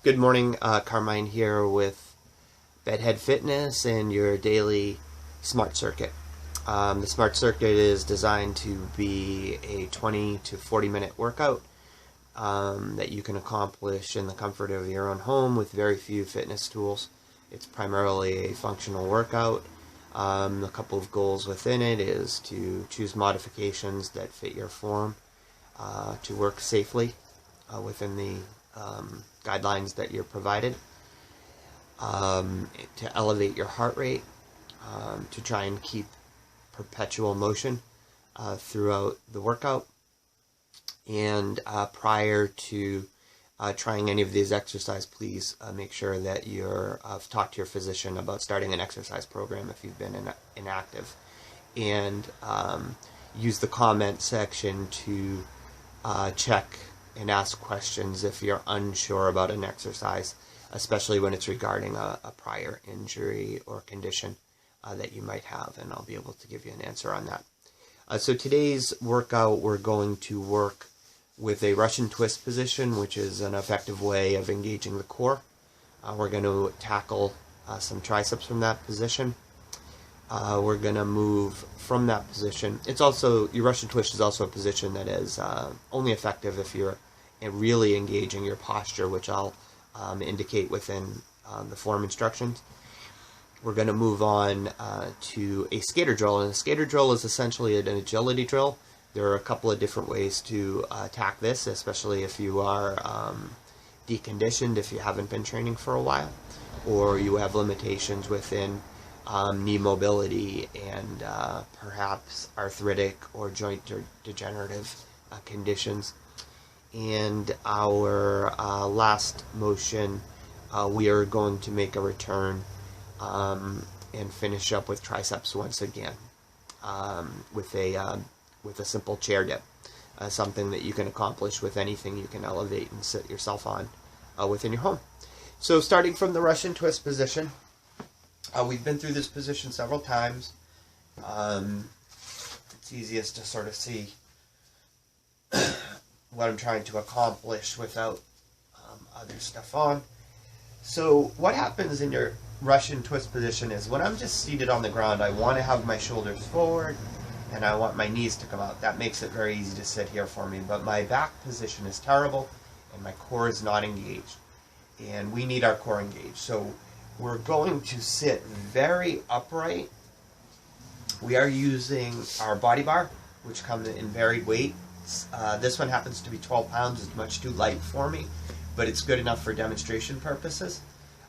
Good morning, Carmine here with Bedhead Fitness and your daily Smart Circuit. The Smart Circuit is designed to be a 20 to 40 minute workout that you can accomplish in the comfort of your own home with very few fitness tools. It's primarily a functional workout. A couple of goals within it is to choose modifications that fit your form, to work safely within the guidelines that you're provided, to elevate your heart rate, to try and keep perpetual motion throughout the workout. And prior to trying any of these exercises, please make sure that you're talk to your physician about starting an exercise program if you've been inactive, and use the comment section to check and ask questions if you're unsure about an exercise, especially when it's regarding a prior injury or condition that you might have, and I'll be able to give you an answer on that. So today's workout, we're going to work with a Russian twist position, which is an effective way of engaging the core. We're going to tackle some triceps from that position. We're going to move from that position. It's also, your Russian twist is also a position that is only effective if you're really engaging your posture, which I'll indicate within the form instructions. We're going to move on to a skater drill, and a skater drill is essentially an agility drill. There are a couple of different ways to attack this, especially if you are deconditioned, if you haven't been training for a while, or you have limitations within knee mobility and perhaps arthritic or joint degenerative conditions. And our last motion, we are going to make a return and finish up with triceps once again with a simple chair dip, something that you can accomplish with anything you can elevate and sit yourself on within your home. So starting from the Russian twist position, we've been through this position several times. It's easiest to sort of see what I'm trying to accomplish without other stuff on. So what happens in your Russian twist position is when I'm just seated on the ground, I want to have my shoulders forward and I want my knees to come out. That makes it very easy to sit here for me, but my back position is terrible and my core is not engaged, and we need our core engaged. So we're going to sit very upright. We are using our body bar, which comes in varied weights. This one happens to be 12 pounds. It's much too light for me, but it's good enough for demonstration purposes.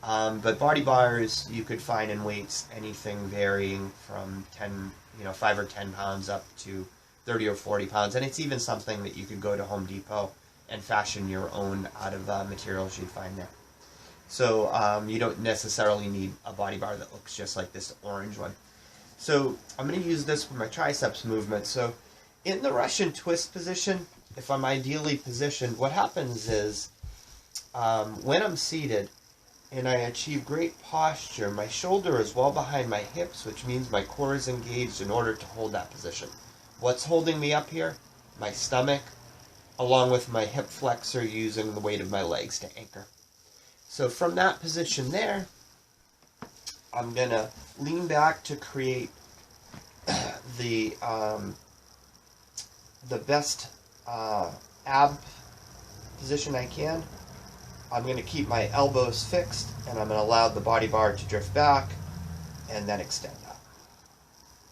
But body bars you could find in weights anything varying from 5 or 10 pounds up to 30 or 40 pounds. And it's even something that you could go to Home Depot and fashion your own out of materials you'd find there. So you don't necessarily need a body bar that looks just like this orange one. So I'm going to use this for my triceps movement. So in the Russian twist position, if I'm ideally positioned, what happens is when I'm seated and I achieve great posture, my shoulder is well behind my hips, which means my core is engaged in order to hold that position. What's holding me up here? My stomach, along with my hip flexor using the weight of my legs to anchor. So from that position there, I'm going to lean back to create the best ab position I can. I'm going to keep my elbows fixed, and I'm going to allow the body bar to drift back and then extend up.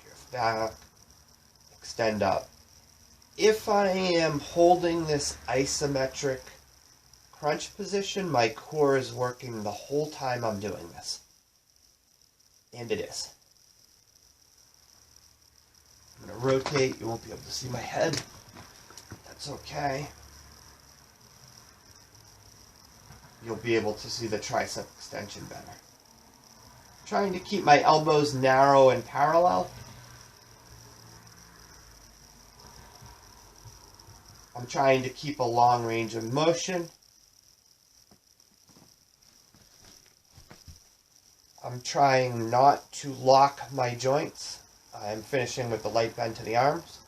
Drift back, extend up. If I am holding this isometric crunch position, my core is working the whole time I'm doing this. And it is. I'm going to rotate. You won't be able to see my head. That's okay. You'll be able to see the tricep extension better. Trying to keep my elbows narrow and parallel. I'm trying to keep a long range of motion. I'm trying not to lock my joints. I'm finishing with the light bend to the arms.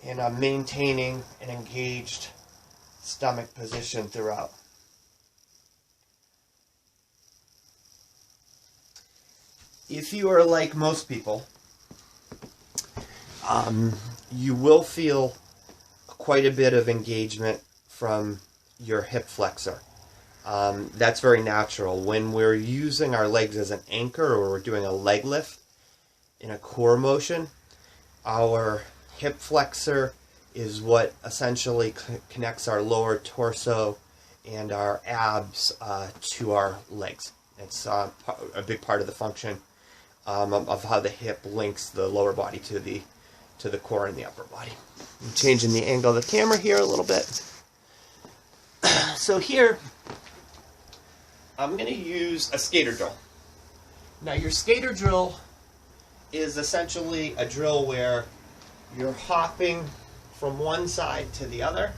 And I'm maintaining an engaged stomach position throughout. If you are like most people, you will feel quite a bit of engagement from your hip flexor. That's very natural. When we're using our legs as an anchor or we're doing a leg lift in a core motion, our hip flexor is what essentially connects our lower torso and our abs to our legs. It's a big part of the function of how the hip links the lower body to the core and the upper body. I'm changing the angle of the camera here a little bit. So here, I'm going to use a skater drill. Now your skater drill is essentially a drill where you're hopping from one side to the other.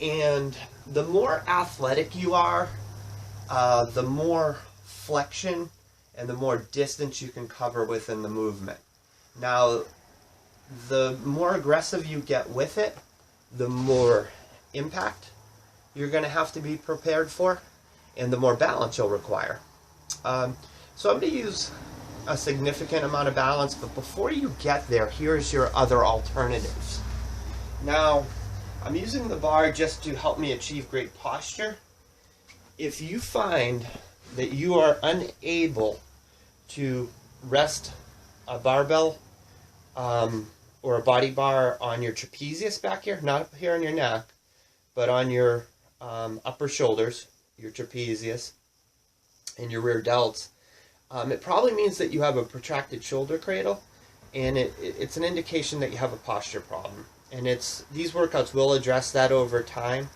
And the more athletic you are, the more flexion and the more distance you can cover within the movement. Now, the more aggressive you get with it, the more impact you're going to have to be prepared for, and the more balance you'll require. So I'm going to use a significant amount of balance, but before you get there, here's your other alternatives. Now, I'm using the bar just to help me achieve great posture. If you find that you are unable to rest a barbell or a body bar on your trapezius back here, not up here on your neck, but on your upper shoulders, your trapezius, and your rear delts, it probably means that you have a protracted shoulder cradle, and it's an indication that you have a posture problem. And these workouts will address that over time,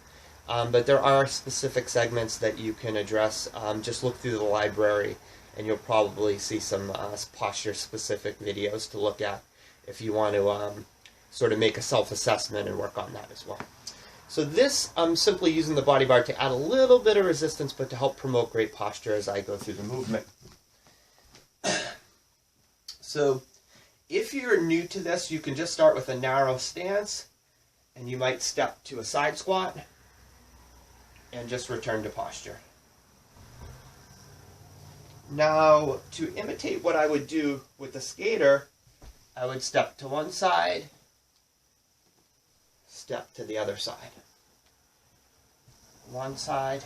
but there are specific segments that you can address. Just look through the library, and you'll probably see some posture-specific videos to look at if you want to sort of make a self-assessment and work on that as well. So this, I'm simply using the body bar to add a little bit of resistance, but to help promote great posture as I go through the movement. So if you're new to this, you can just start with a narrow stance, and you might step to a side squat and just return to posture. Now, to imitate what I would do with the skater, I would step to one side, step to the other side. One side,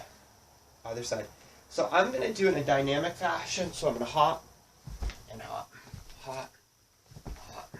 other side. So I'm going to do it in a dynamic fashion, so I'm going to hop and hop, hop, hop.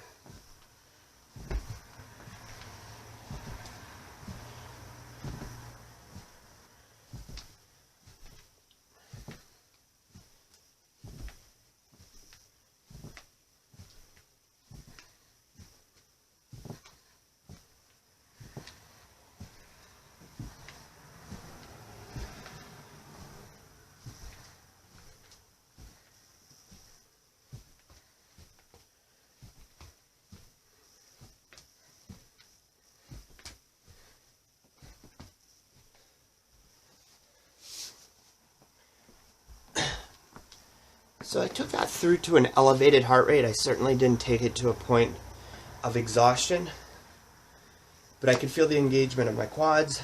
So I took that through to an elevated heart rate. I certainly didn't take it to a point of exhaustion, but I could feel the engagement of my quads,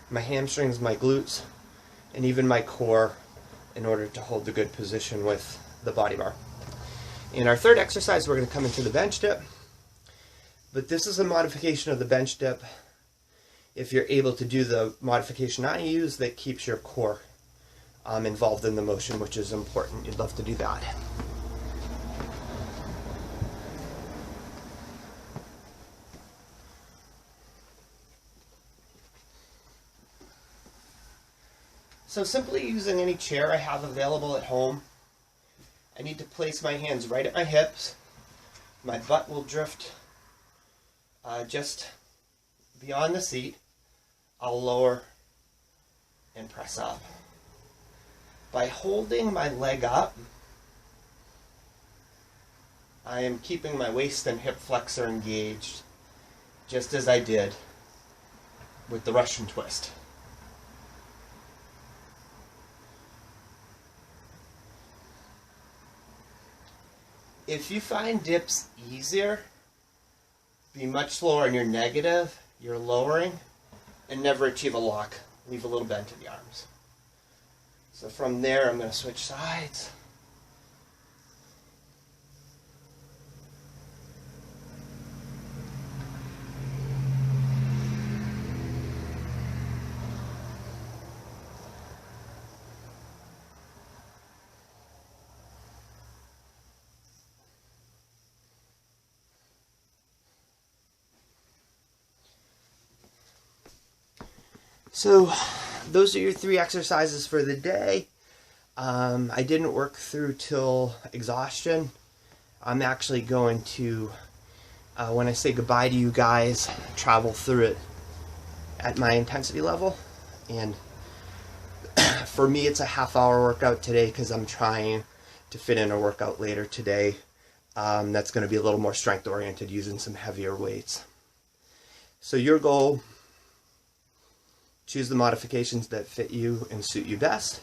my hamstrings, my glutes, and even my core in order to hold the good position with the body bar. In our third exercise, we're going to come into the bench dip, but this is a modification of the bench dip. If you're able to do the modification I use, that keeps your core involved in the motion, which is important. You'd love to do that. So simply using any chair I have available at home, I need to place my hands right at my hips. My butt will drift just beyond the seat. I'll lower and press up. By holding my leg up, I am keeping my waist and hip flexor engaged, just as I did with the Russian twist. If you find dips easier, be much slower on your negative, your lowering, and never achieve a lock. Leave a little bend in the arms. So from there, I'm going to switch sides. So those are your 3 exercises for the day. I didn't work through till exhaustion. I'm actually going to, when I say goodbye to you guys, travel through it at my intensity level. And for me, it's a half-hour workout today because I'm trying to fit in a workout later today that's going to be a little more strength-oriented, using some heavier weights. So your goal: choose the modifications that fit you and suit you best.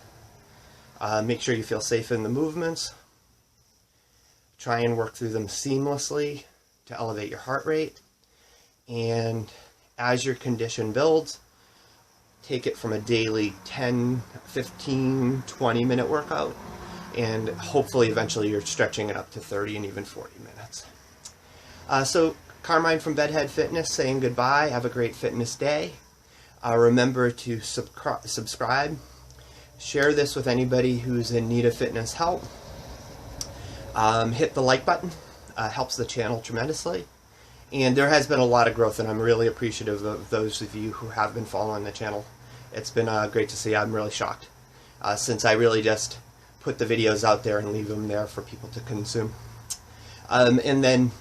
Make sure you feel safe in the movements. Try and work through them seamlessly to elevate your heart rate. And as your condition builds, take it from a daily 10, 15, 20-minute workout, and hopefully eventually you're stretching it up to 30 and even 40 minutes. So Carmine from Bedhead Fitness saying goodbye. Have a great fitness day. Remember to subscribe. Share this with anybody who's in need of fitness help. Hit the like button. Helps the channel tremendously. And there has been a lot of growth, and I'm really appreciative of those of you who have been following the channel. It's been great to see. I'm really shocked since I really just put the videos out there and leave them there for people to consume. And then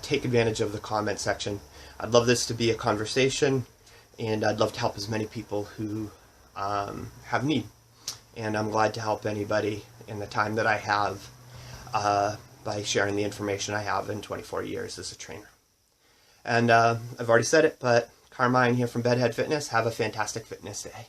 take advantage of the comment section. I'd love this to be a conversation, and I'd love to help as many people who have need. And I'm glad to help anybody in the time that I have by sharing the information I have in 24 years as a trainer. And I've already said it, but Carmine here from Bedhead Fitness. Have a fantastic fitness day.